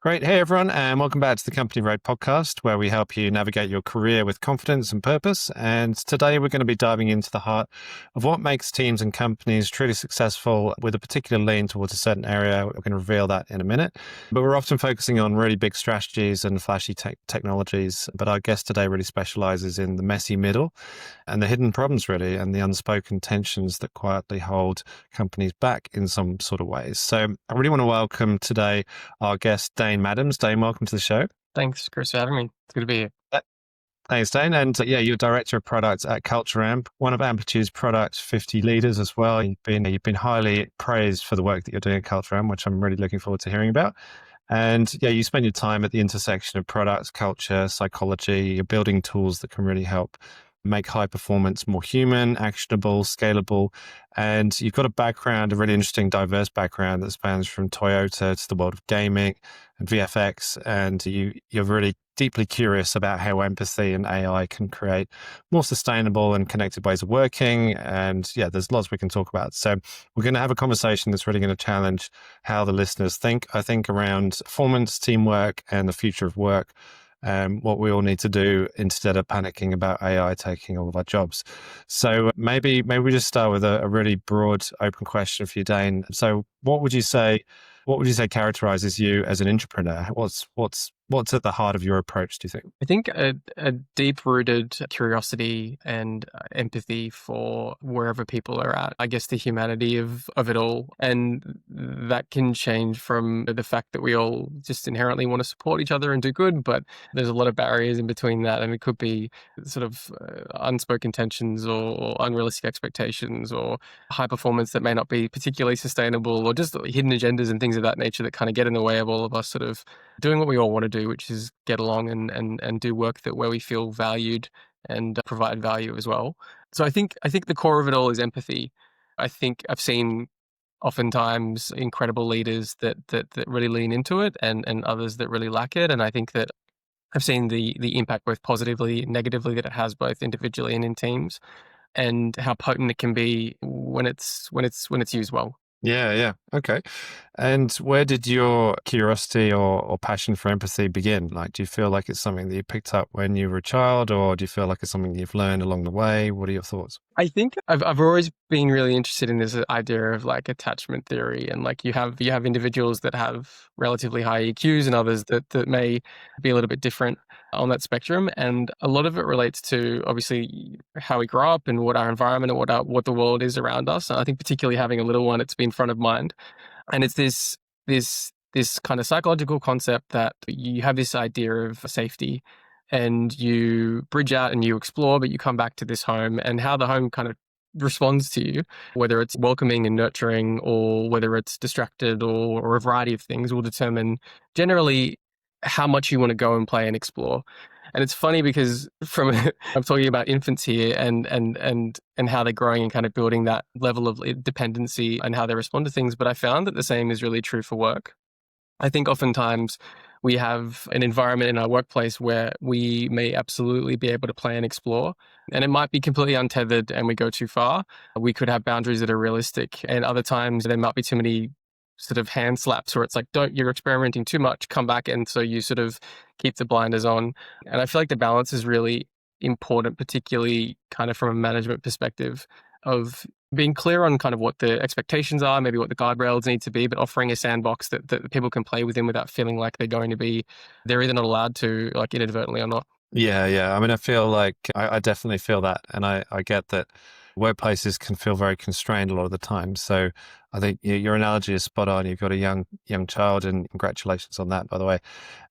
Great. Hey, everyone, and welcome back to the Company Road podcast, where we help you navigate your career with confidence and purpose. And today we're going to be diving into the heart of what makes teams and companies truly successful with a particular lean towards a certain area. We're going to reveal that in a minute. But we're often focusing on really big strategies and flashy technologies. But our guest today really specializes in the messy middle and the hidden problems, really, and the unspoken tensions that quietly hold companies back in some sort of ways. So I really want to welcome today our guest, Dane Maddams. Dane, welcome to the show. Thanks, Chris, for having me. It's good to be here. Thanks, Dane. And you're Director of Products at Culture Amp, one of Amplitude's Product 50 leaders as well. You've been highly praised for the work that you're doing at Culture Amp, which I'm really looking forward to hearing about. And you spend your time at the intersection of products, culture, psychology. You're building tools that can really help make high performance more human, actionable, scalable. And you've got a really interesting, diverse background that spans from Toyota to the world of gaming and VFX. And you're really deeply curious about how empathy and AI can create more sustainable and connected ways of working. And there's lots we can talk about. So we're going to have a conversation that's really going to challenge how the listeners think, I think, around performance, teamwork, and the future of work. What we all need to do instead of panicking about AI taking all of our jobs. So maybe we just start with a really broad, open question for you, Dane. So what would you say characterizes you as an entrepreneur? What's at the heart of your approach, do you think? I think a deep-rooted curiosity and empathy for wherever people are at. I guess the humanity of it all. And that can change from the fact that we all just inherently want to support each other and do good, but there's a lot of barriers in between that. And it could be sort of unspoken tensions or unrealistic expectations or high performance that may not be particularly sustainable, or just hidden agendas and things of that nature that kind of get in the way of all of us sort of doing what we all want to do, which is get along and do work where we feel valued and provide value as well. So I think the core of it all is empathy. I think I've seen oftentimes incredible leaders that really lean into it and others that really lack it. And I think that I've seen the impact both positively and negatively that it has both individually and in teams, and how potent it can be when it's used well. Yeah. Okay. And where did your curiosity or passion for empathy begin? Like, do you feel like it's something that you picked up when you were a child, or do you feel like it's something you've learned along the way? What are your thoughts? I think I've always been really interested in this idea of like attachment theory, and like you have individuals that have relatively high EQs and others that may be a little bit different on that spectrum, and a lot of it relates to obviously how we grow up and what our environment and what the world is around us. And I think particularly having a little one, it's been front of mind, and it's this kind of psychological concept that you have this idea of safety, and you bridge out and you explore, but you come back to this home, and how the home kind of responds to you, whether it's welcoming and nurturing or whether it's distracted or a variety of things, will determine generally how much you want to go and play and explore. And it's funny because I'm talking about infants here and how they're growing and kind of building that level of dependency and how they respond to things. But I found that the same is really true for work. I think oftentimes we have an environment in our workplace where we may absolutely be able to play and explore, and it might be completely untethered and we go too far. We could have boundaries that are realistic, and other times there might be too many sort of hand slaps where it's like, you're experimenting too much, come back. And so you sort of keep the blinders on. And I feel like the balance is really important, particularly kind of from a management perspective, of being clear on kind of what the expectations are, maybe what the guardrails need to be, but offering a sandbox that people can play within without feeling like they're either not allowed to, like inadvertently or not. Yeah. I mean, I feel like I definitely feel that. And I get that workplaces can feel very constrained a lot of the time. So I think your analogy is spot on. You've got a young child, and congratulations on that, by the way.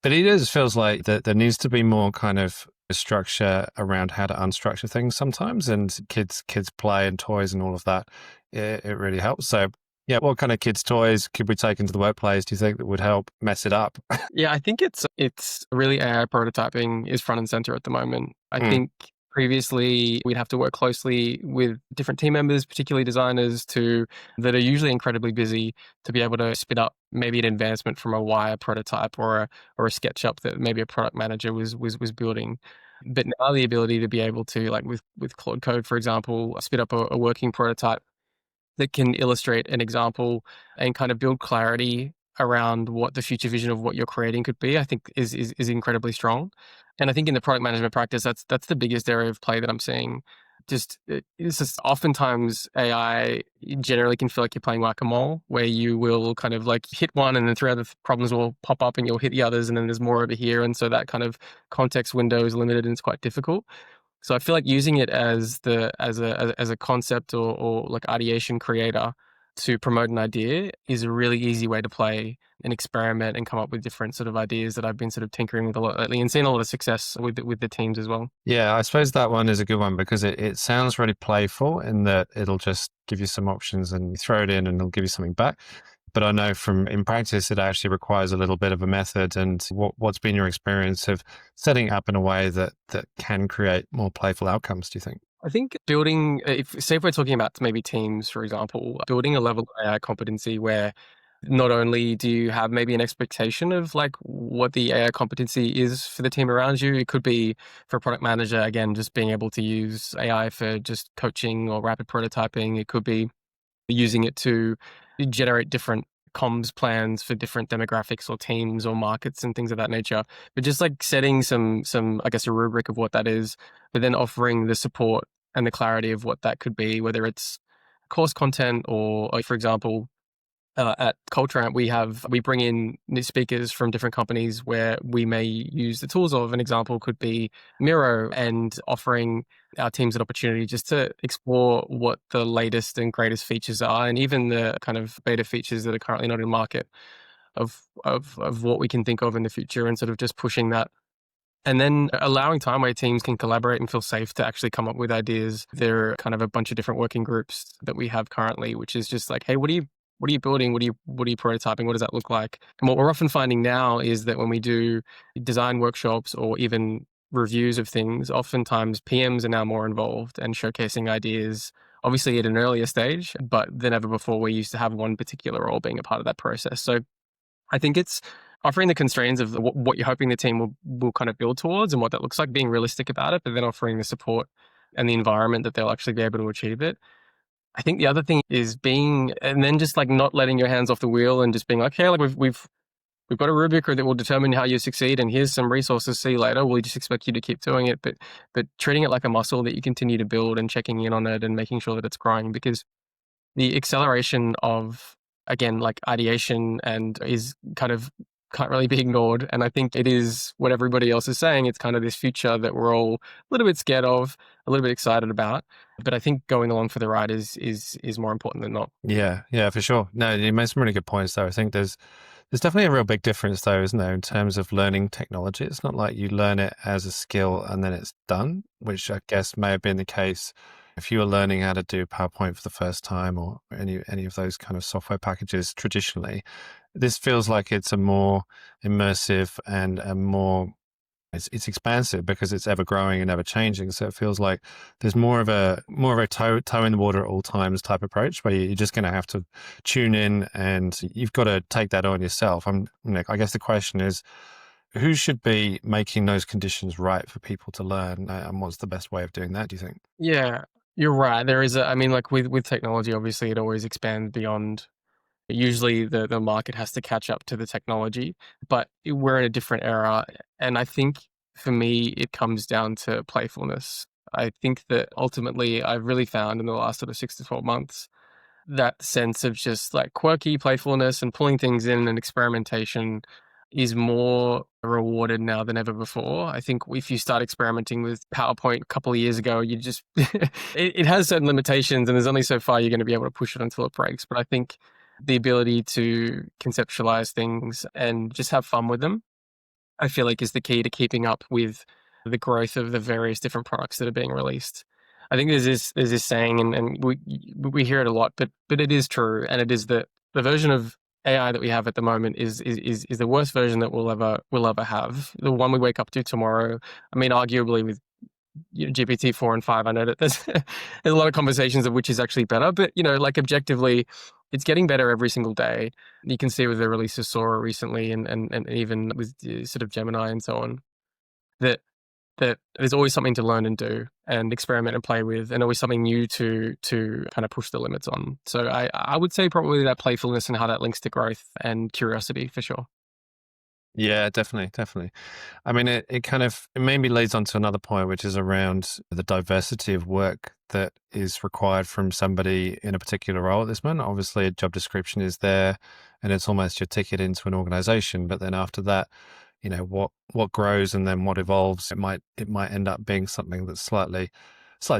But feels like that there needs to be more kind of structure around how to unstructure things sometimes, and kids play and toys and all of that. It really helps. So what kind of kids' toys could we take into the workplace, do you think, that would help mess it up? Yeah, I think it's really AI prototyping is front and center at the moment. I think previously we'd have to work closely with different team members, particularly designers that are usually incredibly busy, to be able to spit up maybe an advancement from a wire prototype or a SketchUp that maybe a product manager was building. But now the ability to be able to, like with Claude Code, for example, spit up a working prototype that can illustrate an example and kind of build clarity around what the future vision of what you're creating could be, I think is incredibly strong. And I think in the product management practice, that's the biggest area of play that I'm seeing. It's just oftentimes AI generally can feel like you're playing whack-a-mole, where you will kind of like hit one and then three other problems will pop up and you'll hit the others and then there's more over here. And so that kind of context window is limited and it's quite difficult. So I feel like using it as a concept or like ideation creator to promote an idea is a really easy way to play and experiment and come up with different sort of ideas that I've been sort of tinkering with a lot lately and seeing a lot of success with the teams as well. Yeah, I suppose that one is a good one because it sounds really playful in that it'll just give you some options and you throw it in and it'll give you something back. But I know from in practice, it actually requires a little bit of a method. And what's been your experience of setting up in a way that can create more playful outcomes, do you think? I think building, say if we're talking about maybe teams, for example, building a level of AI competency where not only do you have maybe an expectation of like what the AI competency is for the team around you, it could be for a product manager, again, just being able to use AI for just coaching or rapid prototyping. It could be using it to generate different comms plans for different demographics or teams or markets and things of that nature. But just like setting some I guess a rubric of what that is, but then offering the support and the clarity of what that could be, whether it's course content or like, for example, at Culture Amp, we bring in new speakers from different companies where we may use the tools of. An example could be Miro, and offering our teams an opportunity just to explore what the latest and greatest features are, and even the kind of beta features that are currently not in market of what we can think of in the future, and sort of just pushing that. And then allowing time where teams can collaborate and feel safe to actually come up with ideas. There are kind of a bunch of different working groups that we have currently, which is just like, hey, what are you building? What are you prototyping? What does that look like? And what we're often finding now is that when we do design workshops or even reviews of things, oftentimes PMs are now more involved and showcasing ideas, obviously at an earlier stage, but than ever before we used to have one particular role being a part of that process. So I think it's offering the constraints of what you're hoping the team will kind of build towards and what that looks like, being realistic about it, but then offering the support and the environment that they'll actually be able to achieve it. I think the other thing is and then just like not letting your hands off the wheel and just being like, hey, like we've got a rubric that will determine how you succeed, and here's some resources. See you later. We just expect you to keep doing it, but treating it like a muscle that you continue to build and checking in on it and making sure that it's growing, because the acceleration of, again, like ideation and is kind of can't really be ignored. And I think it is what everybody else is saying. It's kind of this future that we're all a little bit scared of, a little bit excited about. But I think going along for the ride is more important than not. Yeah, for sure. No, you made some really good points there. I think there's definitely a real big difference though, isn't there, in terms of learning technology. It's not like you learn it as a skill and then it's done, which I guess may have been the case if you were learning how to do PowerPoint for the first time or any of those kind of software packages traditionally. This feels like it's a more immersive and a more it's expansive because it's ever growing and ever changing. So it feels like there's more of a toe in the water at all times type approach where you're just going to have to tune in and you've got to take that on yourself. I guess the question is, who should be making those conditions right for people to learn, and what's the best way of doing that, do you think? Yeah, you're right. There is I mean, like with technology, obviously it always expands beyond. Usually the market has to catch up to the technology, but we're in a different era. And I think for me, it comes down to playfulness. I think that ultimately I've really found in the last sort of 6 to 12 months, that sense of just like quirky playfulness and pulling things in and experimentation is more rewarded now than ever before. I think if you start experimenting with PowerPoint a couple of years ago, you just, it has certain limitations and there's only so far you're going to be able to push it until it breaks. But I think the ability to conceptualize things and just have fun with them, I feel like is the key to keeping up with the growth of the various different products that are being released. I think there's this saying, and we hear it a lot, but it is true, and it is that the version of AI that we have at the moment is the worst version that we'll ever have. The one we wake up to tomorrow, I mean, arguably with GPT-4 and 5, I know that there's a lot of conversations of which is actually better, but like objectively, it's getting better every single day. You can see with the release of Sora recently, and even with sort of Gemini and so on, that that there's always something to learn and do and experiment and play with, and always something new to kind of push the limits on. So I would say probably that playfulness and how that links to growth and curiosity for sure. Yeah, definitely, definitely. I mean, it maybe leads on to another point, which is around the diversity of work that is required from somebody in a particular role at this moment. Obviously, a job description is there, and it's almost your ticket into an organization. But then after that, what grows and then what evolves, it might end up being something that's slightly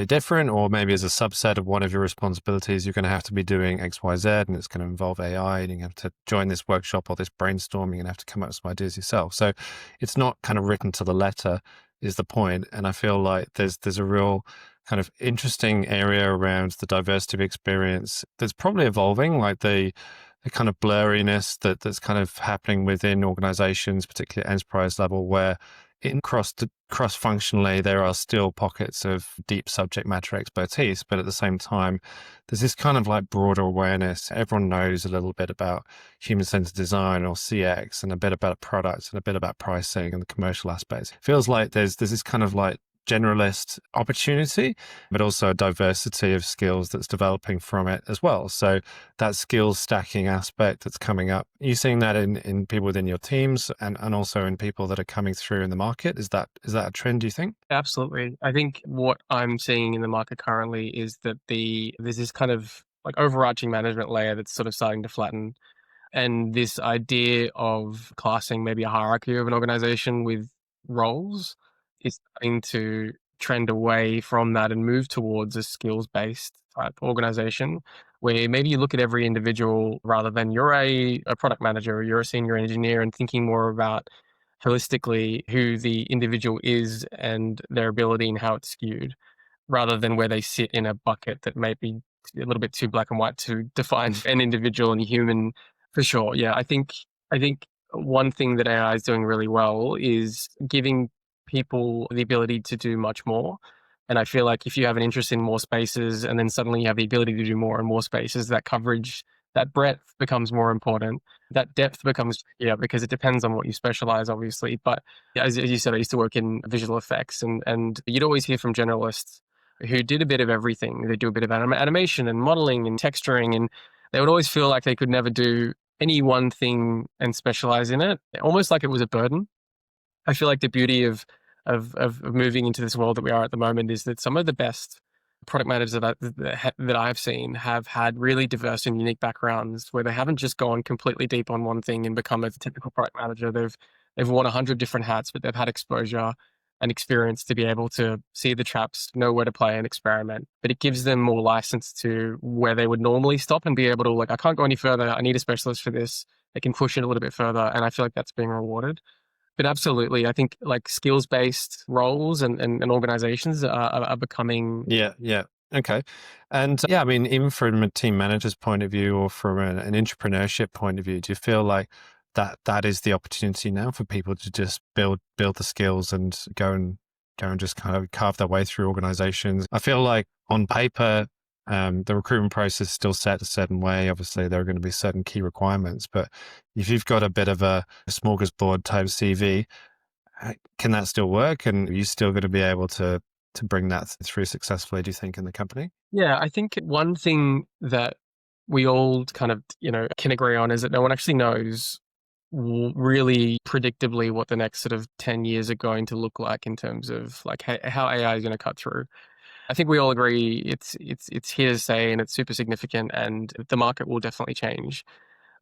different, or maybe as a subset of one of your responsibilities, you're going to have to be doing X, Y, Z, and it's going to involve AI, and you have to join this workshop or this brainstorming and have to come up with some ideas yourself. So it's not kind of written to the letter is the point. And I feel like there's a real kind of interesting area around the diversity of experience that's probably evolving, like the kind of blurriness that's kind of happening within organizations, particularly at enterprise level, where in cross functionally, there are still pockets of deep subject matter expertise, but at the same time, there's this kind of like broader awareness. Everyone knows a little bit about human-centered design or CX, and a bit about products, and a bit about pricing and the commercial aspects. It feels like there's this kind of like generalist opportunity, but also a diversity of skills that's developing from it as well. So that skills stacking aspect that's coming up, are you seeing that in people within your teams, and also in people that are coming through in the market? Is that a trend, do you think? Absolutely. I think what I'm seeing in the market currently is that there's this kind of like overarching management layer that's sort of starting to flatten. And this idea of classing maybe a hierarchy of an organization with roles is starting to trend away from that and move towards a skills-based type organization, where maybe you look at every individual rather than you're a product manager or you're a senior engineer, and thinking more about holistically who the individual is and their ability and how it's skewed, rather than where they sit in a bucket that may be a little bit too black and white to define an individual and a human. For sure. Yeah. I think one thing that AI is doing really well is giving people the ability to do much more. And I feel like if you have an interest in more spaces and then suddenly you have the ability to do more and more spaces, that coverage, that breadth becomes more important. That depth becomes, yeah, because it depends on what you specialize, obviously. But yeah, as you said, I used to work in visual effects, and you'd always hear from generalists who did a bit of everything. They do a bit of animation and modeling and texturing, and they would always feel like they could never do any one thing and specialize in it, almost like it was a burden. I feel like the beauty of moving into this world that we are at the moment is that some of the best product managers that I've seen have had really diverse and unique backgrounds, where they haven't just gone completely deep on one thing and become a technical product manager. They've worn 100 different hats, but they've had exposure and experience to be able to see the traps, know where to play and experiment. But it gives them more license to where they would normally stop and be able to, like, I can't go any further. I need a specialist for this. They can push it a little bit further. And I feel like that's being rewarded. But absolutely, I think like skills-based roles and organizations are becoming. Yeah, yeah. Okay. And yeah, I mean, even from a team manager's point of view, or from an entrepreneurship point of view, do you feel like that is the opportunity now for people to just build the skills and go and just kind of carve their way through organizations? I feel like on paper, the recruitment process is still set a certain way. Obviously, there are going to be certain key requirements, but if you've got a bit of a smorgasbord type CV, can that still work? And are you still going to be able to bring that through successfully, do you think, in the company? Yeah, I think one thing that we all kind of, can agree on is that no one actually knows really predictably what the next sort of 10 years are going to look like in terms of like how AI is going to cut through. I think we all agree it's here to stay and it's super significant, and the market will definitely change.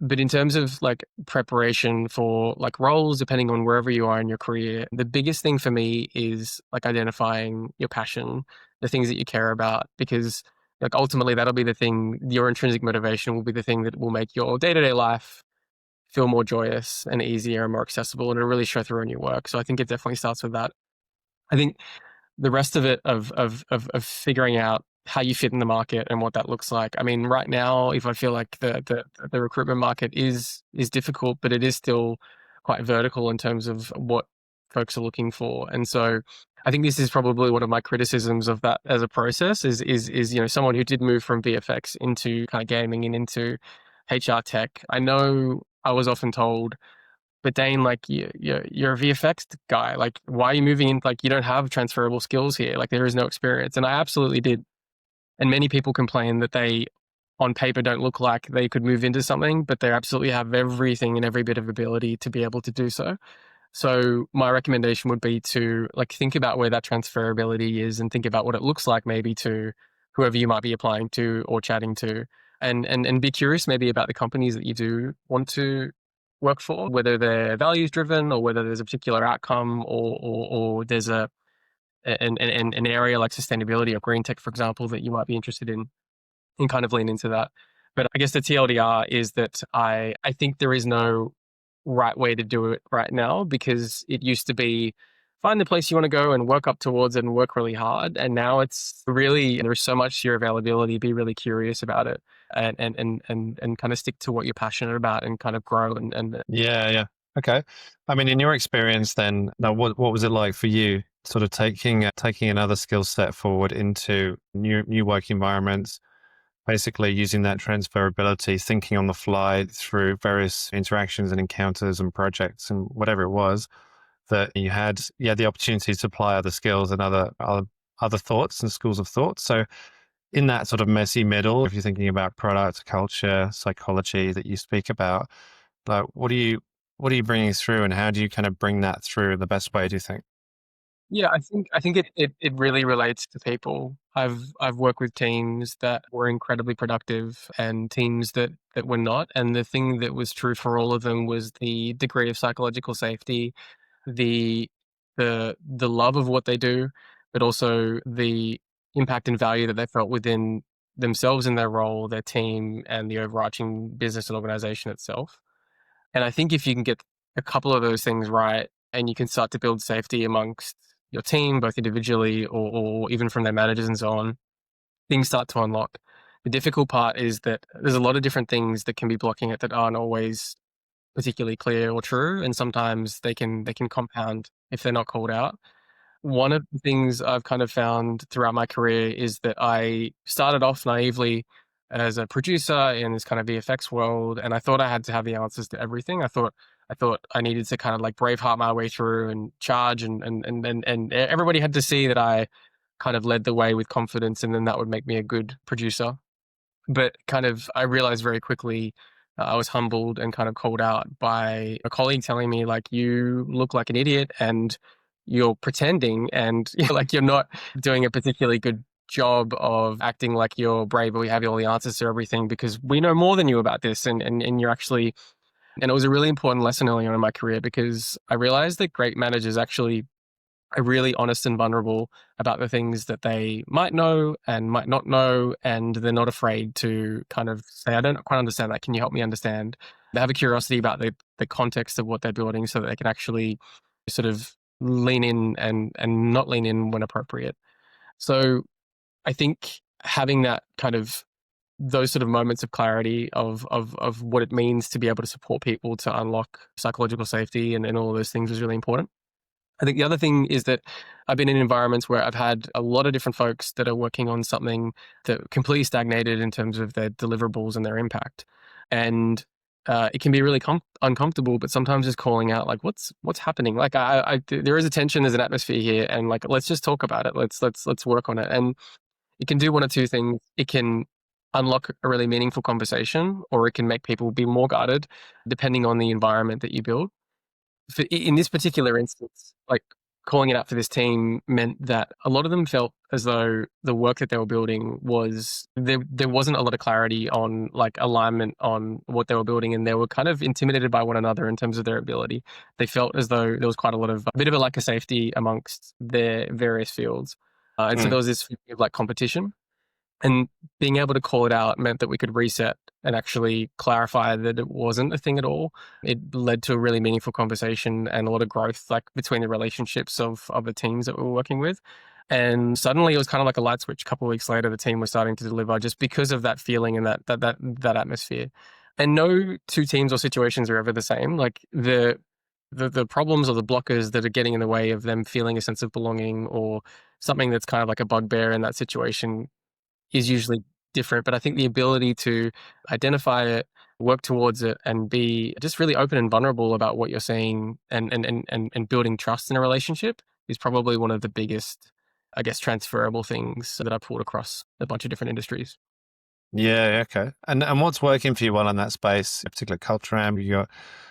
But in terms of like preparation for like roles, depending on wherever you are in your career, the biggest thing for me is like identifying your passion, the things that you care about, because like ultimately that'll be the thing, your intrinsic motivation will be the thing that will make your day-to-day life feel more joyous and easier and more accessible, and it'll really show through in your work. So I think it definitely starts with that. I think the rest of it of figuring out how you fit in the market and what that looks like. I mean, right now, if I feel like the recruitment market is difficult, but it is still quite vertical in terms of what folks are looking for. And so I think this is probably one of my criticisms of that as a process is someone who did move from VFX into kind of gaming and into HR tech. I know I was often told but Dane, like you're a VFX guy. Like, why are you moving in? Like, you don't have transferable skills here. Like, there is no experience. And I absolutely did. And many people complain that they, on paper, don't look like they could move into something, but they absolutely have everything and every bit of ability to be able to do so. So my recommendation would be to like think about where that transferability is and think about what it looks like maybe to whoever you might be applying to or chatting to, and be curious maybe about the companies that you do want to work for, whether they're values driven or whether there's a particular outcome or there's an area like sustainability or green tech, for example, that you might be interested in, and kind of lean into that. But I guess the TLDR is that I think there is no right way to do it right now, because it used to be find the place you want to go and work up towards it and work really hard. And now it's really, there's so much to your availability, be really curious about it, and kind of stick to what you're passionate about and kind of grow and Yeah, yeah. Okay. I mean, in your experience then, now what was it like for you sort of taking another skill set forward into new work environments, basically using that transferability, thinking on the fly through various interactions and encounters and projects and whatever it was that you had the opportunity to apply other skills and other thoughts and schools of thought. So in that sort of messy middle, if you're thinking about product, culture, psychology that you speak about, like what are you bringing through, and how do you kind of bring that through the best way, do you think? yeah, I think it really relates to people. I've worked with teams that were incredibly productive and teams that were not. And the thing that was true for all of them was the degree of psychological safety, the the love of what they do, but also the impact and value that they felt within themselves and their role, their team, and the overarching business and organization itself. And I think if you can get a couple of those things right, and you can start to build safety amongst your team, both individually or even from their managers and so on, things start to unlock. The difficult part is that there's a lot of different things that can be blocking it that aren't always particularly clear or true, and sometimes they can compound if they're not called out. One of the things I've kind of found throughout my career is that I started off naively as a producer in this kind of VFX world, and I thought I had to have the answers to everything. I thought I needed to kind of like braveheart my way through and charge, and everybody had to see that I kind of led the way with confidence, and then that would make me a good producer. But kind of, I realized very quickly I was humbled and kind of called out by a colleague telling me, like, you look like an idiot and you're pretending and you're not doing a particularly good job of acting like you're brave or we have all the answers to everything, because we know more than you about this. And you're actually, and it was a really important lesson early on in my career, because I realized that great managers actually are really honest and vulnerable about the things that they might know and might not know. And they're not afraid to kind of say, I don't quite understand that. Can you help me understand? They have a curiosity about the context of what they're building so that they can actually sort of lean in and not lean in when appropriate. So I think having that kind of those sort of moments of clarity of what it means to be able to support people to unlock psychological safety and all of those things was really important. I think the other thing is that I've been in environments where I've had a lot of different folks that are working on something that completely stagnated in terms of their deliverables and their impact. And it can be really uncomfortable, but sometimes just calling out like, what's happening? Like there is a tension, there's an atmosphere here, and like, let's just talk about it. Let's work on it. And it can do one or two things. It can unlock a really meaningful conversation, or it can make people be more guarded, depending on the environment that you build. In this particular instance, like calling it out for this team meant that a lot of them felt as though the work that they were building was there wasn't a lot of clarity on like alignment on what they were building, and they were kind of intimidated by one another in terms of their ability. They felt as though there was quite a bit of a lack of safety amongst their various fields, and so Mm. there was this feeling of like competition. And being able to call it out meant that we could reset and actually clarify that it wasn't a thing at all. It led to a really meaningful conversation and a lot of growth, like between the relationships of the teams that we were working with. And suddenly it was kind of like a light switch. A couple of weeks later, the team was starting to deliver just because of that feeling and that atmosphere. And no two teams or situations are ever the same. Like the problems or the blockers that are getting in the way of them feeling a sense of belonging, or something that's kind of like a bugbear in that situation, is usually different. But I think the ability to identify it, work towards it, and be just really open and vulnerable about what you're seeing, and building trust in a relationship is probably one of the biggest, I guess, transferable things that I pulled across a bunch of different industries. Yeah, okay. And what's working for you well in that space, a particular culture amp? You got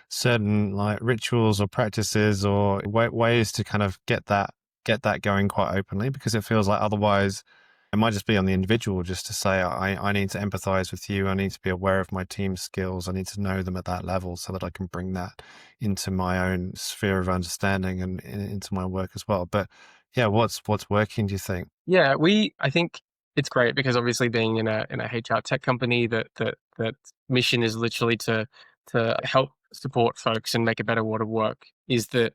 certain like rituals or practices or ways to kind of get that going quite openly, because it feels like otherwise it might just be on the individual just to say, I need to empathize with you. I need to be aware of my team's skills. I need to know them at that level so that I can bring that into my own sphere of understanding and into my work as well. But yeah, what's working, do you think? Yeah, I think it's great because obviously being in a HR tech company, that mission is literally to help support folks and make a better world of work, is that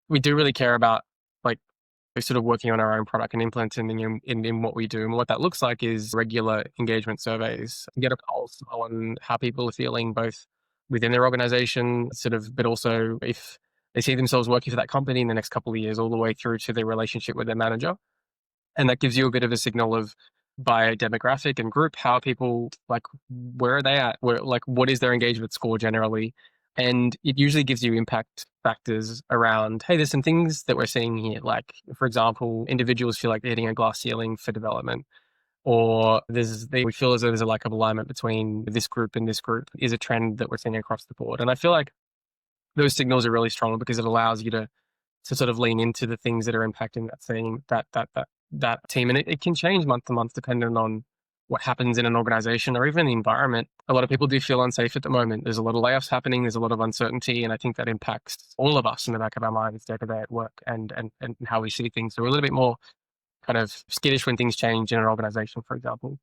we do really care about, like, we're sort of working on our own product and implementing in what we do. And what that looks like is regular engagement surveys, get a pulse on how people are feeling, both within their organization, sort of, but also if they see themselves working for that company in the next couple of years, all the way through to their relationship with their manager. And that gives you a bit of a signal of, by demographic and group, how people, like, where are they at? Where, like, what is their engagement score generally? And it usually gives you impact factors around, hey, there's some things that we're seeing here. Like, for example, individuals feel like they're hitting a glass ceiling for development, or we feel as though there's a lack of alignment between this group and this group, is a trend that we're seeing across the board. And I feel like those signals are really strong because it allows you to sort of lean into the things that are impacting that team, that team. And it can change month to month depending on what happens in an organization or even the environment. A lot of people do feel unsafe at the moment. There's a lot of layoffs happening. There's a lot of uncertainty. And I think that impacts all of us in the back of our minds day to day at work, and how we see things. So we're a little bit more kind of skittish when things change in an organization, for example.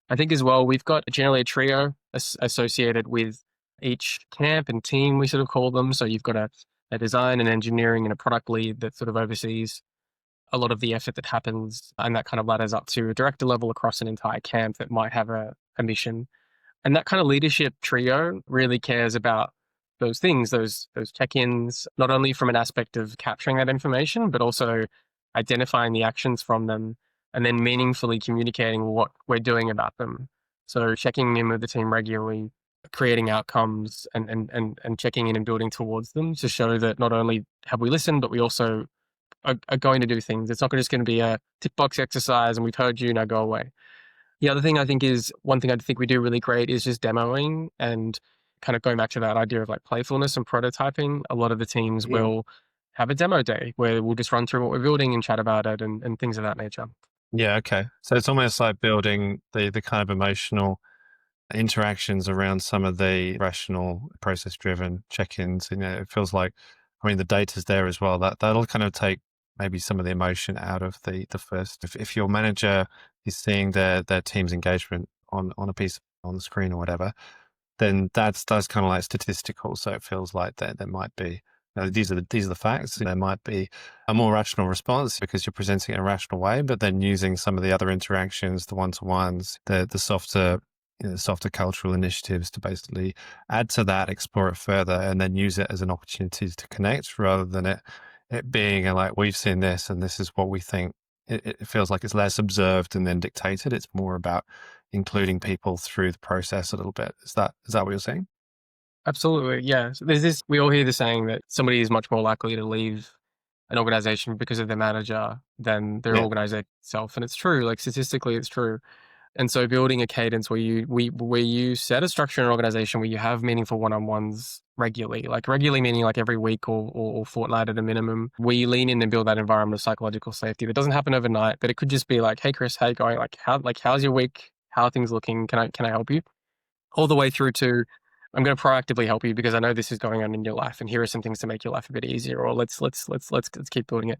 I think as well, we've got generally a trio associated with each camp and team, we sort of call them. So you've got a design and engineering and a product lead that sort of oversees a lot of the effort that happens. And that kind of ladders up to a director level across an entire camp that might have a mission. And that kind of leadership trio really cares about those things, those check-ins, not only from an aspect of capturing that information, but also identifying the actions from them and then meaningfully communicating what we're doing about them. So checking in with the team regularly, creating outcomes, and checking in and building towards them to show that not only have we listened, but we also are going to do things. It's not just going to be a tick box exercise and we've heard you, now go away. The other thing I think is, one thing I think we do really great is just demoing, and kind of going back to that idea of like playfulness and prototyping. A lot of the teams will have a demo day where we'll just run through what we're building and chat about it, and things of that nature. Yeah, okay. So it's almost like building the kind of emotional interactions around some of the rational, process driven check-ins. It feels like, I mean, the data's there as well. That'll kind of take maybe some of the emotion out of the first. If your manager is seeing their team's engagement on a piece on the screen or whatever, then that's kind of like statistical. So it feels like there might be, these are the facts. There might be a more rational response because you're presenting it in a rational way, but then using some of the other interactions, the one-to-ones, the softer, softer cultural initiatives to basically add to that, explore it further, and then use it as an opportunity to connect rather than it being like, we've seen this and this is what we think. It feels like it's less observed and then dictated. It's more about including people through the process a little bit. Is that what you're saying? Absolutely. Yeah. So there's this, we all hear the saying that somebody is much more likely to leave an organization because of their manager than their Yeah. organization itself. And it's true, like statistically, it's true. And so building a cadence where you set a structure in an organization where you have meaningful one-on-ones regularly, like regularly meaning like every week or fortnight at a minimum, where you lean in and build that environment of psychological safety. That doesn't happen overnight, but it could just be like, hey Chris, how you going? How's your week? How are things looking? Can I help you? All the way through to, I'm going to proactively help you because I know this is going on in your life, and here are some things to make your life a bit easier. Or let's keep building it.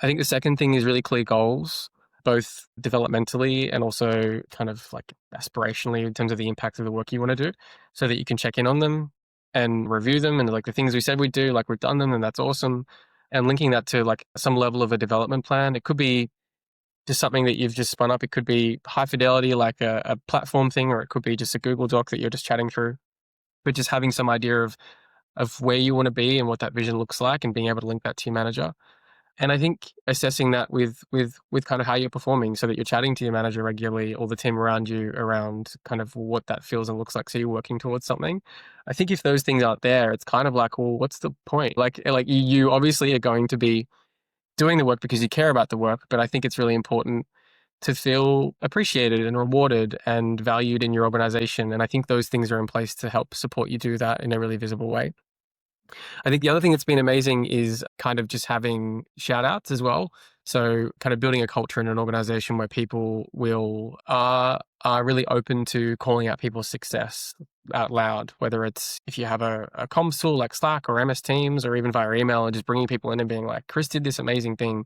I think the second thing is really clear goals, both developmentally and also kind of like aspirationally in terms of the impact of the work you want to do, so that you can check in on them and review them. And like the things we said we'd do, like we've done them, and that's awesome. And linking that to like some level of a development plan. It could be just something that you've just spun up. It could be high fidelity, like a platform thing, or it could be just a Google Doc that you're just chatting through. But just having some idea of where you want to be and what that vision looks like, and being able to link that to your manager. And I think assessing that with kind of how you're performing, so that you're chatting to your manager regularly or the team around you around kind of what that feels and looks like, so you're working towards something. I think if those things aren't there, it's kind of like, well, what's the point? Like you obviously are going to be doing the work because you care about the work, but I think it's really important to feel appreciated and rewarded and valued in your organization. And I think those things are in place to help support you do that in a really visible way. I think the other thing that's been amazing is kind of just having shout outs as well. So kind of building a culture in an organization where people are really open to calling out people's success out loud, whether it's if you have a comms tool like Slack or MS Teams or even via email, and just bringing people in and being like, Chris did this amazing thing,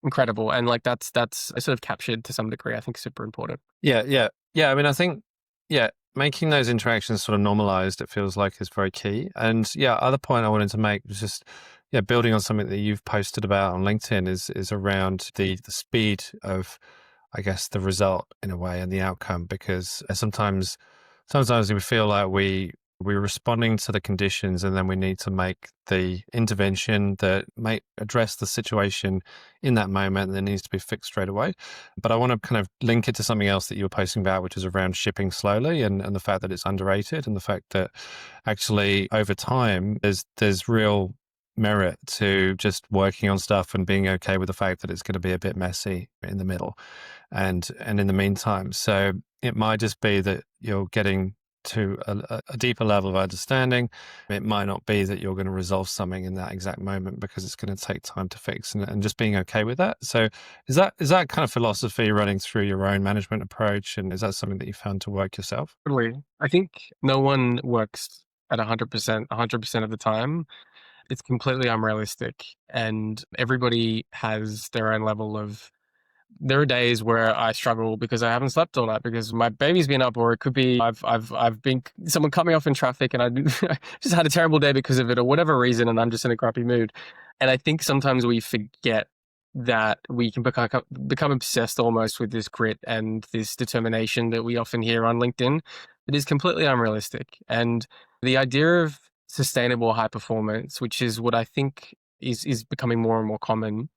incredible. And like that's sort of captured to some degree, I think super important. Yeah. I mean, I think, yeah, making those interactions sort of normalized, it feels like, is very key. And yeah, other point I wanted to make was just, yeah, building on something that you've posted about on LinkedIn is around the speed of, I guess, the result in a way and the outcome, because sometimes we feel like we're responding to the conditions, and then we need to make the intervention that may address the situation in that moment that needs to be fixed straight away. But I want to kind of link it to something else that you were posting about, which is around shipping slowly, and the fact that it's underrated, and the fact that actually over time there's real merit to just working on stuff and being okay with the fact that it's going to be a bit messy in the middle and in the meantime. So it might just be that you're getting to a deeper level of understanding. It might not be that you're going to resolve something in that exact moment, because it's going to take time to fix, and just being okay with that. So is that kind of philosophy running through your own management approach? And is that something that you found to work yourself? Totally. I think no one works at 100% of the time. It's completely unrealistic. And everybody has their own level of, there are days where I struggle because I haven't slept all night because my baby's been up, or it could be I've been someone cut me off in traffic and I just had a terrible day because of it, or whatever reason, and I'm just in a grumpy mood. And I think sometimes we forget that we can become obsessed almost with this grit and this determination that we often hear on LinkedIn. It is completely unrealistic. And the idea of sustainable high performance, which is what I think is becoming more and more common,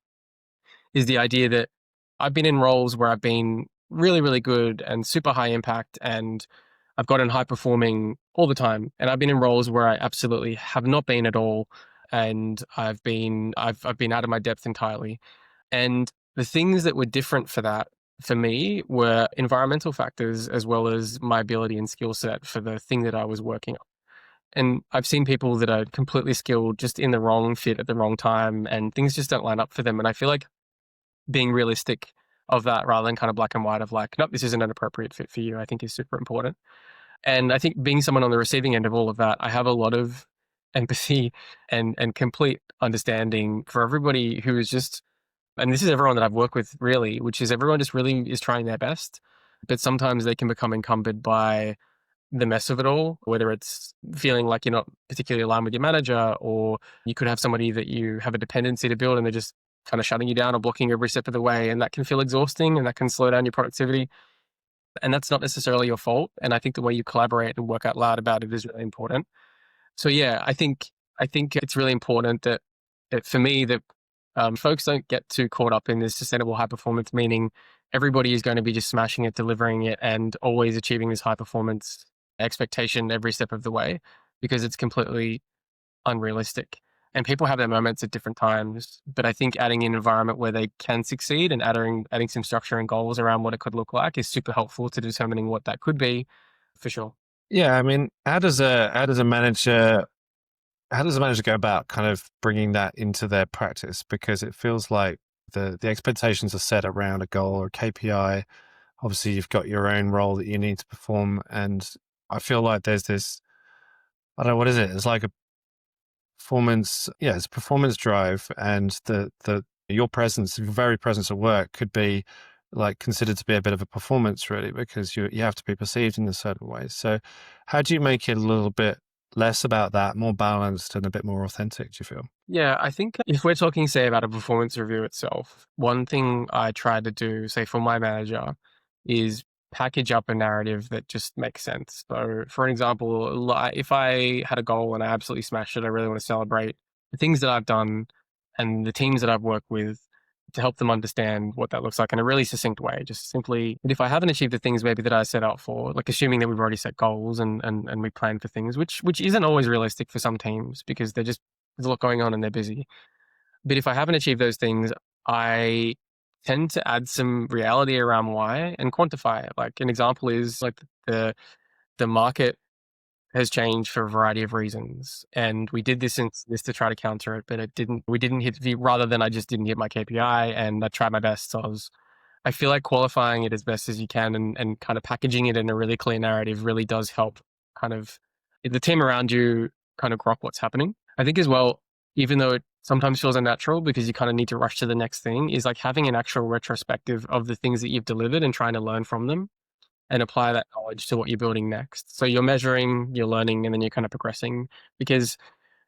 is the idea that I've been in roles where I've been really, really good and super high impact, and I've gotten high performing all the time. And I've been in roles where I absolutely have not been at all, and I've been out of my depth entirely. And the things that were different for that for me were environmental factors, as well as my ability and skill set for the thing that I was working on. And I've seen people that are completely skilled just in the wrong fit at the wrong time, and things just don't line up for them. And I feel like being realistic of that, rather than kind of black and white of like, nope, this isn't an appropriate fit for you, I think is super important. And I think being someone on the receiving end of all of that, I have a lot of empathy and complete understanding for everybody who is just, and this is everyone that I've worked with really, which is everyone just really is trying their best. But sometimes they can become encumbered by the mess of it all, whether it's feeling like you're not particularly aligned with your manager, or you could have somebody that you have a dependency to build and they're just kind of shutting you down or blocking every step of the way. And that can feel exhausting and that can slow down your productivity. And that's not necessarily your fault. And I think the way you collaborate and work out loud about it is really important. So yeah, I think it's really important that for me that folks don't get too caught up in this sustainable high performance, meaning everybody is going to be just smashing it, delivering it, and always achieving this high performance expectation every step of the way, because it's completely unrealistic. And people have their moments at different times, but I think adding an environment where they can succeed and adding some structure and goals around what it could look like is super helpful to determining what that could be, for sure. Yeah, I mean, how does a manager go about kind of bringing that into their practice? Because it feels like the expectations are set around a goal or KPI. Obviously, you've got your own role that you need to perform, and I feel like there's this, I don't know, what is it? It's like a performance, yeah, it's a performance drive, and your presence, your very presence at work could be like considered to be a bit of a performance, really, because you have to be perceived in a certain way. So how do you make it a little bit less about that, more balanced and a bit more authentic, do you feel? Yeah, I think if we're talking, say, about a performance review itself, one thing I try to do, say, for my manager, is package up a narrative that just makes sense. So, for an example, if I had a goal and I absolutely smashed it, I really want to celebrate the things that I've done and the teams that I've worked with to help them understand what that looks like in a really succinct way. Just simply, if I haven't achieved the things maybe that I set out for, like assuming that we've already set goals and we plan for things, which isn't always realistic for some teams because there's a lot going on and they're busy. But if I haven't achieved those things, I tend to add some reality around why and quantify it. Like an example is like the market has changed for a variety of reasons. And we did this to try to counter it, but we didn't hit rather than I just didn't hit my KPI and I tried my best. So I feel like qualifying it as best as you can and kind of packaging it in a really clear narrative really does help kind of the team around you kind of grok what's happening. I think as well, even though it sometimes feels unnatural because you kind of need to rush to the next thing, is like having an actual retrospective of the things that you've delivered and trying to learn from them and apply that knowledge to what you're building next. So you're measuring, you're learning, and then you're kind of progressing because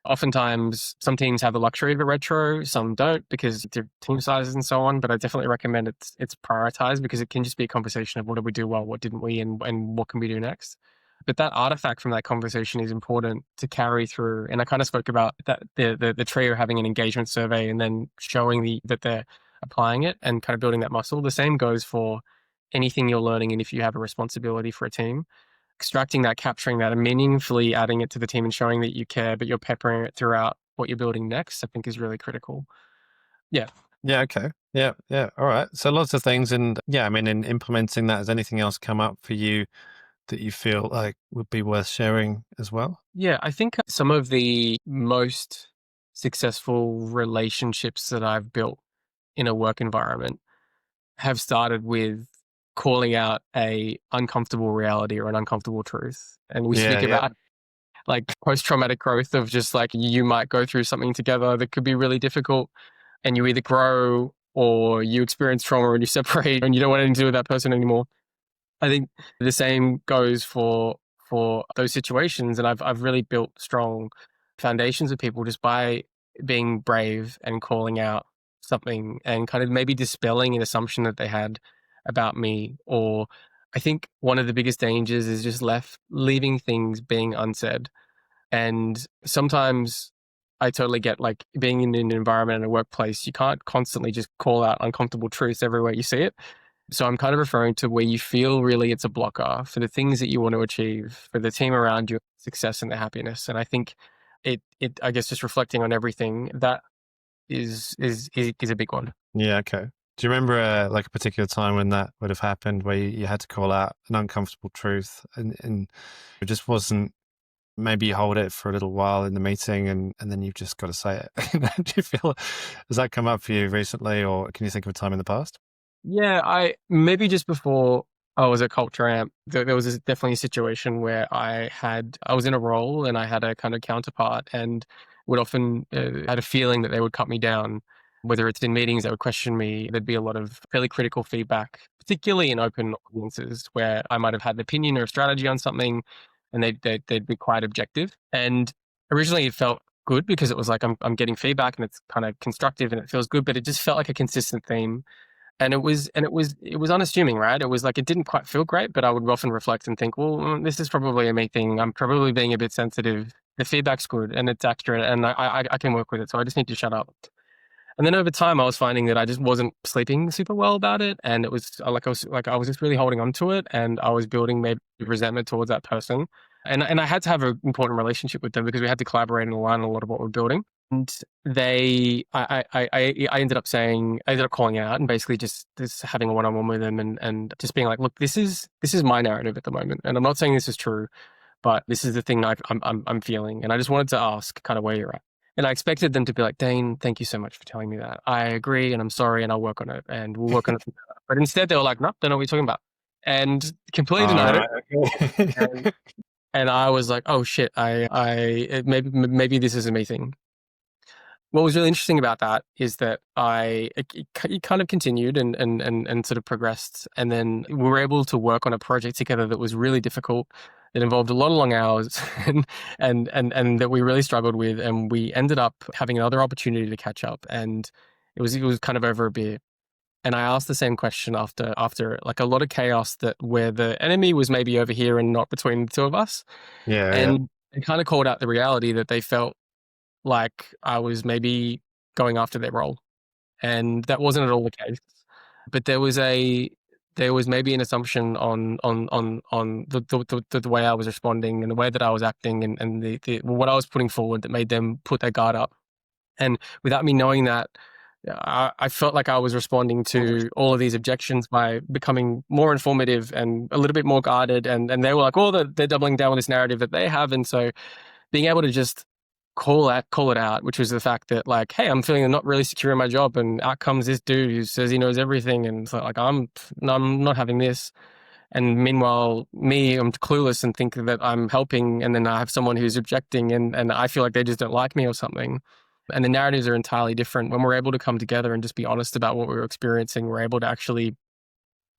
oftentimes some teams have the luxury of a retro, some don't because their team sizes and so on. But I definitely recommend it's prioritized because it can just be a conversation of what did we do well, what didn't we, and what can we do next. But that artifact from that conversation is important to carry through. And I kind of spoke about that the trio having an engagement survey and then showing that they're applying it and kind of building that muscle. The same goes for anything you're learning, and if you have a responsibility for a team, extracting that, capturing that, and meaningfully adding it to the team and showing that you care, but you're peppering it throughout what you're building next, I think is really critical. Yeah. Yeah. Okay. Yeah. Yeah. All right. So lots of things. And yeah, I mean, in implementing that, has anything else come up for you that you feel like would be worth sharing as well? Yeah. I think some of the most successful relationships that I've built in a work environment have started with calling out a uncomfortable reality or an uncomfortable truth. And we speak about like post-traumatic growth of just like you might go through something together that could be really difficult and you either grow or you experience trauma and you separate and you don't want anything to do with that person anymore. I think the same goes for those situations. And I've really built strong foundations with people just by being brave and calling out something and kind of maybe dispelling an assumption that they had about me. Or I think one of the biggest dangers is just leaving things being unsaid. And sometimes I totally get like being in an environment in a workplace, you can't constantly just call out uncomfortable truths everywhere you see it. So I'm kind of referring to where you feel really it's a blocker for the things that you want to achieve, for the team around you, success and their happiness. And I think I guess just reflecting on everything, that is a big one. Yeah. Okay. Do you remember like a particular time when that would have happened where you had to call out an uncomfortable truth and it just wasn't, maybe you hold it for a little while in the meeting and then you've just got to say it? Do you feel, has that come up for you recently, or can you think of a time in the past? Yeah, I maybe just before I was at Culture Amp, there was definitely a situation where I was in a role and I had a kind of counterpart and would often had a feeling that they would cut me down, whether it's in meetings, they would question me. There'd be a lot of fairly critical feedback, particularly in open audiences where I might have had an opinion or a strategy on something and they'd be quite objective. And originally it felt good because it was like I'm getting feedback and it's kind of constructive and it feels good, but it just felt like a consistent theme. And it was unassuming, right? It was like, it didn't quite feel great, but I would often reflect and think, well, this is probably a me thing. I'm probably being a bit sensitive. The feedback's good and it's accurate and I can work with it. So I just need to shut up. And then over time, I was finding that I just wasn't sleeping super well about it. And it was I was just really holding on to it. And I was building maybe resentment towards that person. And I had to have an important relationship with them because we had to collaborate and align on a lot of what we're building. And I ended up calling out and basically just having a one-on-one with them and just being like, look, this is my narrative at the moment, and I'm not saying this is true, but this is the thing I'm feeling, and I just wanted to ask kind of where you're at. And I expected them to be like, Dane, thank you so much for telling me that. I agree, and I'm sorry, and I'll work on it, and we'll work on it. But instead, they were like, no, don't know what you're talking about, and completely denied it. Okay. And I was like, oh shit, maybe this is a me thing. What was really interesting about that is that it kind of continued and sort of progressed. And then we were able to work on a project together that was really difficult. It involved a lot of long hours and that we really struggled with. And we ended up having another opportunity to catch up. And it was kind of over a beer. And I asked the same question after like a lot of chaos, that where the enemy was maybe over here and not between the two of us. Yeah. And it kind of called out the reality that they felt like I was maybe going after their role. And that wasn't at all the case. But there was maybe an assumption on the way I was responding and the way that I was acting and what I was putting forward that made them put their guard up. And without me knowing that, I felt like I was responding to all of these objections by becoming more informative and a little bit more guarded. And they were like, oh, they're doubling down on this narrative that they have. And so being able to just call it out, which was the fact that like, hey, I'm feeling not really secure in my job, and out comes this dude who says he knows everything, and so like I'm not having this. And meanwhile, I'm clueless and think that I'm helping, and then I have someone who's objecting, and I feel like they just don't like me or something. And the narratives are entirely different. When we're able to come together and just be honest about what we were experiencing, we're able to actually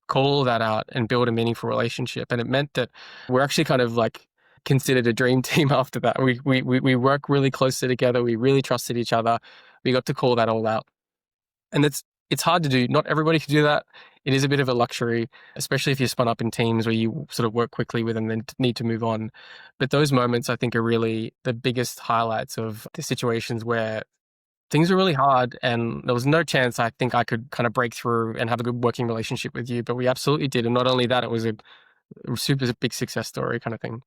call that out and build a meaningful relationship. And it meant that we're actually kind of like considered a dream team after that. We work really closely together. We really trusted each other. We got to call that all out. And it's hard to do. Not everybody can do that. It is a bit of a luxury, especially if you're spun up in teams where you sort of work quickly with and then need to move on. But those moments, I think, are really the biggest highlights of the situations where things were really hard and there was no chance I think I could kind of break through and have a good working relationship with you. But we absolutely did. And not only that, it was a super big success story kind of thing.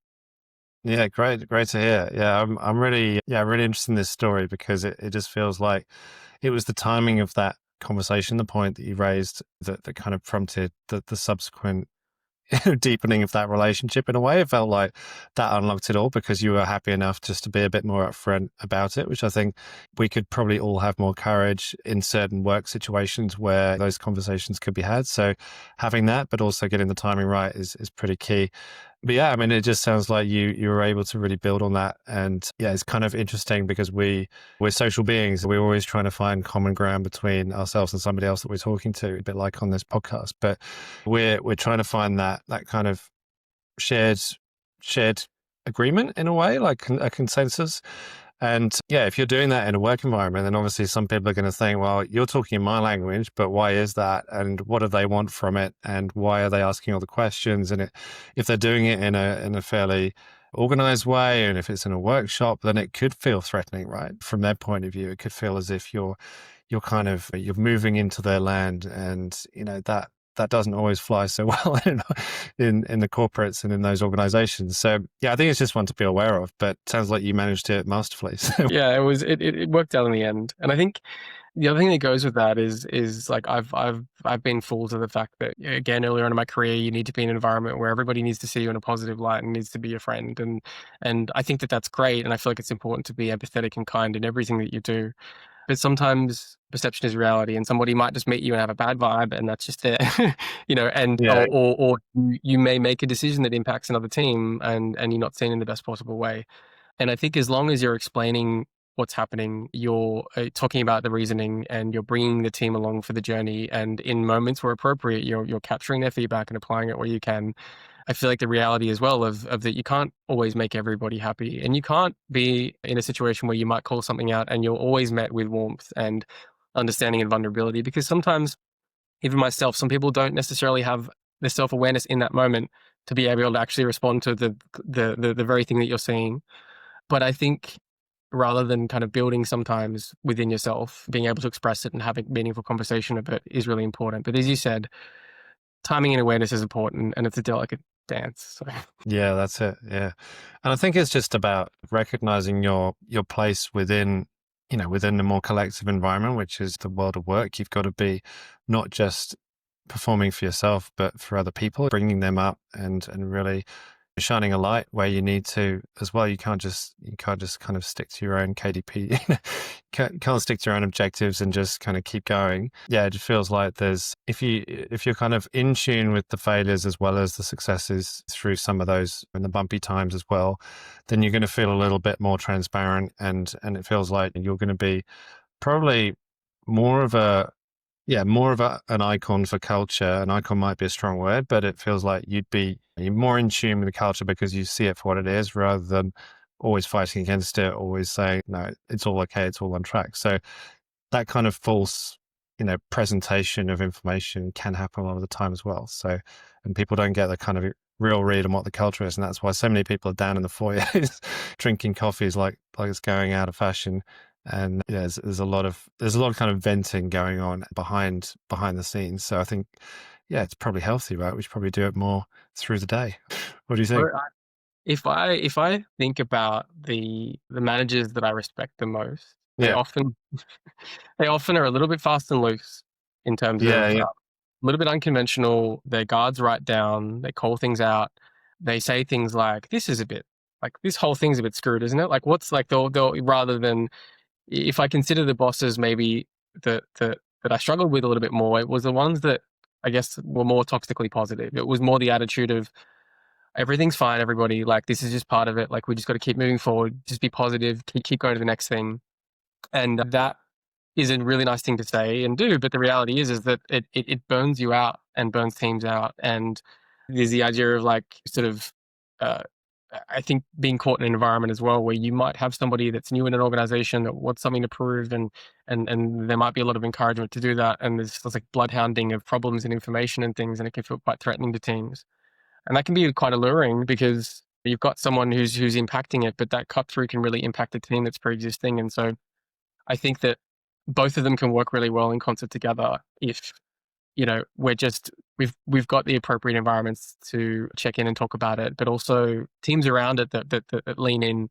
Yeah, great to hear. Yeah, I'm really interested in this story because it just feels like it was the timing of that conversation, the point that you raised that kind of prompted the subsequent deepening of that relationship. In a way, it felt like that unlocked it all because you were happy enough just to be a bit more upfront about it, which I think we could probably all have more courage in certain work situations where those conversations could be had. So having that, but also getting the timing right is pretty key. But yeah, I mean, it just sounds like you were able to really build on that. And yeah, it's kind of interesting because we're social beings. We're always trying to find common ground between ourselves and somebody else that we're talking to, a bit like on this podcast. But we're trying to find that kind of shared agreement in a way, like a consensus. And yeah, if you're doing that in a work environment, then obviously some people are going to think, well, you're talking in my language, but why is that? And what do they want from it? And why are they asking all the questions? And if they're doing it in a fairly organized way, and if it's in a workshop, then it could feel threatening, right? From their point of view, it could feel as if you're moving into their land, and that doesn't always fly so well in the corporates and in those organizations. So yeah, I think it's just one to be aware of, but it sounds like you managed it masterfully. Yeah, it worked out in the end. And I think the other thing that goes with that is like I've been fooled to the fact that, again, earlier on in my career, you need to be in an environment where everybody needs to see you in a positive light and needs to be your friend. And I think that that's great. And I feel like it's important to be empathetic and kind in everything that you do. But sometimes perception is reality, and somebody might just meet you and have a bad vibe, and that's just it, and Yeah. or you may make a decision that impacts another team, and you're not seen in the best possible way. And I think as long as you're explaining what's happening, you're talking about the reasoning, and you're bringing the team along for the journey, and in moments where appropriate, you're capturing their feedback and applying it where you can. I feel like the reality as well of that you can't always make everybody happy, and you can't be in a situation where you might call something out and you're always met with warmth and understanding and vulnerability, because sometimes, even myself, some people don't necessarily have the self-awareness in that moment to be able to actually respond to the very thing that you're seeing. But I think rather than kind of building sometimes within yourself, being able to express it and have a meaningful conversation of it is really important. But as you said, timing and awareness is important, and it's a delicate dance. So. Yeah, that's it. Yeah. And I think it's just about recognizing your place within a more collective environment, which is the world of work. You've got to be not just performing for yourself, but for other people, bringing them up and really shining a light where you need to as well. You can't just kind of stick to your own KDP. can't stick to your own objectives and just kind of keep going. Yeah, it just feels like if you're kind of in tune with the failures as well as the successes through some of those and the bumpy times as well, then you're going to feel a little bit more transparent, and it feels like you're going to be probably more of an icon for culture. An icon might be a strong word, but it feels like you're more in tune with the culture because you see it for what it is, rather than always fighting against it, always saying, no, it's all okay, it's all on track. So that kind of false, presentation of information can happen a lot of the time as well. So, and people don't get the kind of real read on what the culture is. And that's why so many people are down in the foyer drinking coffees like it's going out of fashion. And yeah, there's a lot of kind of venting going on behind the scenes. So I think, yeah, it's probably healthy, right? We should probably do it more through the day. What do you think? Or if I think about the managers that I respect the most, they Yeah, often they often are a little bit fast and loose in terms yeah, of yeah, a little bit unconventional. Their guards right down. They call things out. They say things like, "This is a bit like this whole thing's a bit screwed, isn't it?" Like, what's like they'll rather than if I consider the bosses maybe that I struggled with a little bit more, it was the ones that I guess were more toxically positive. It was more the attitude of everything's fine, everybody. Like this is just part of it. Like we just got to keep moving forward. Just be positive. Keep going to the next thing. And that is a really nice thing to say and do. But the reality is that it burns you out and burns teams out. And there's the idea of like sort of, uh, I think being caught in an environment as well where you might have somebody that's new in an organization that wants something to prove, and there might be a lot of encouragement to do that. And there's like bloodhounding of problems and information and things, and it can feel quite threatening to teams. And that can be quite alluring because you've got someone who's impacting it, but that cut through can really impact the team that's pre-existing. And so I think that both of them can work really well in concert together if we've got the appropriate environments to check in and talk about it, but also teams around it that lean in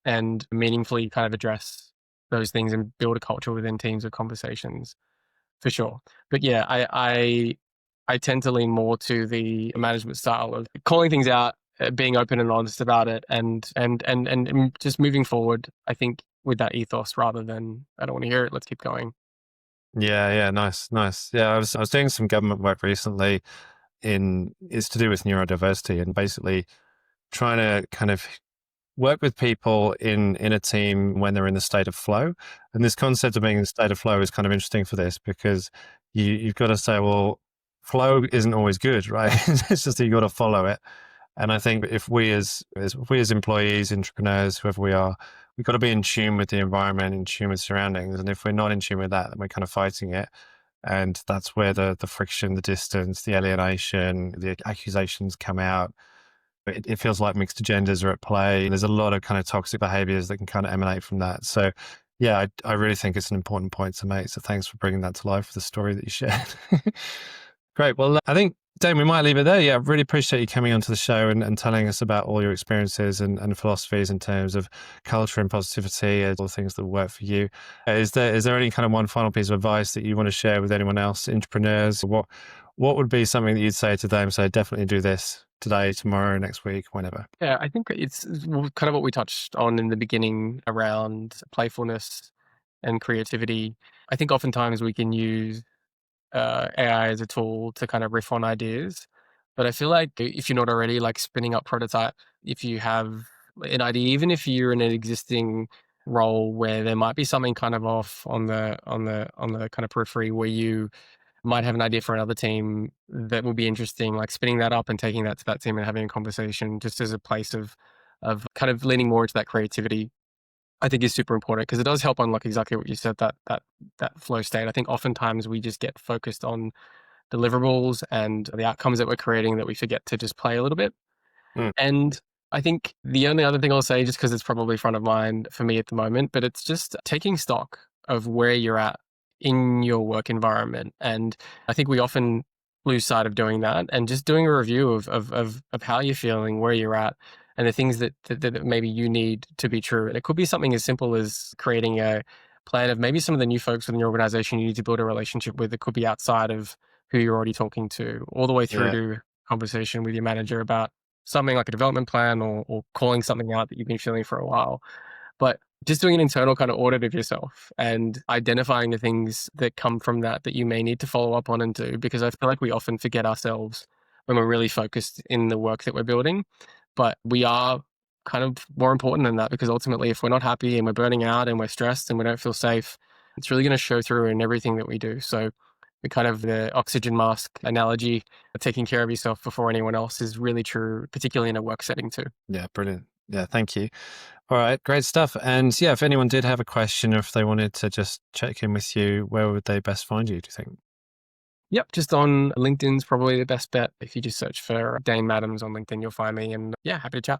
and meaningfully kind of address those things and build a culture within teams of conversations for sure. But yeah, I tend to lean more to the management style of calling things out, being open and honest about it, and just moving forward. I think with that ethos rather than I don't want to hear it. Let's keep going. yeah, yeah. Nice, nice. Yeah, I was doing some government work recently. It's to do with neurodiversity and basically trying to kind of work with people in a team when they're in the state of flow. And this concept of being in a state of flow is kind of interesting for this because you've got to say, well, flow isn't always good, right? It's just that you got to follow it. And I think if we as employees, entrepreneurs, whoever we are, we've got to be in tune with the environment, in tune with surroundings. And if we're not in tune with that, then we're kind of fighting it. And that's where the friction, the distance, the alienation, the accusations come out. It feels like mixed agendas are at play. There's a lot of kind of toxic behaviors that can kind of emanate from that. So, yeah, I really think it's an important point to make. So, thanks for bringing that to life with the story that you shared. Great. Well, I think, Dane, we might leave it there. Yeah, I really appreciate you coming onto the show and telling us about all your experiences and philosophies in terms of culture and positivity and all the things that work for you. Is there any kind of one final piece of advice that you want to share with anyone else, entrepreneurs? What would be something that you'd say to them? Say, definitely do this today, tomorrow, next week, whenever. Yeah, I think it's kind of what we touched on in the beginning around playfulness and creativity. I think oftentimes we can use AI as a tool to kind of riff on ideas. But I feel like if you're not already like spinning up prototype, if you have an idea, even if you're in an existing role where there might be something kind of off on the kind of periphery where you might have an idea for another team that will be interesting, like spinning that up and taking that to that team and having a conversation just as a place of kind of leaning more into that creativity, I think is super important because it does help unlock exactly what you said, that flow state. I think oftentimes we just get focused on deliverables and the outcomes that we're creating that we forget to just play a little bit. Mm, And I think the only other thing I'll say, just because it's probably front of mind for me at the moment, but it's just taking stock of where you're at in your work environment. And I think we often lose sight of doing that and just doing a review of how you're feeling, where you're at, and the things that maybe you need to be true. And it could be something as simple as creating a plan of maybe some of the new folks within your organization you need to build a relationship with that could be outside of who you're already talking to, all the way through yeah. to conversation with your manager about something like a development plan or calling something out that you've been feeling for a while. But just doing an internal kind of audit of yourself and identifying the things that come from that you may need to follow up on and do, because I feel like we often forget ourselves when we're really focused in the work that we're building. But we are kind of more important than that because ultimately, if we're not happy and we're burning out and we're stressed and we don't feel safe, it's really going to show through in everything that we do. So the kind of the oxygen mask analogy, taking care of yourself before anyone else is really true, particularly in a work setting too. Yeah, brilliant. Yeah, thank you. All right, great stuff. And yeah, if anyone did have a question or if they wanted to just check in with you, where would they best find you, do you think? Yep, just on LinkedIn's probably the best bet. If you just search for Dane Maddams on LinkedIn, you'll find me. And yeah, happy to chat.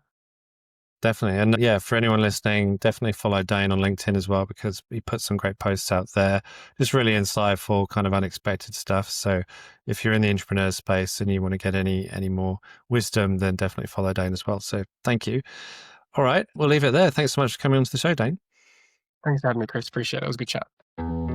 Definitely. And yeah, for anyone listening, definitely follow Dane on LinkedIn as well, because he puts some great posts out there. Just really insightful, kind of unexpected stuff. So if you're in the entrepreneur space and you want to get any more wisdom, then definitely follow Dane as well. So thank you. All right, we'll leave it there. Thanks so much for coming onto the show, Dane. Thanks for having me, Chris. Appreciate it. It was a good chat.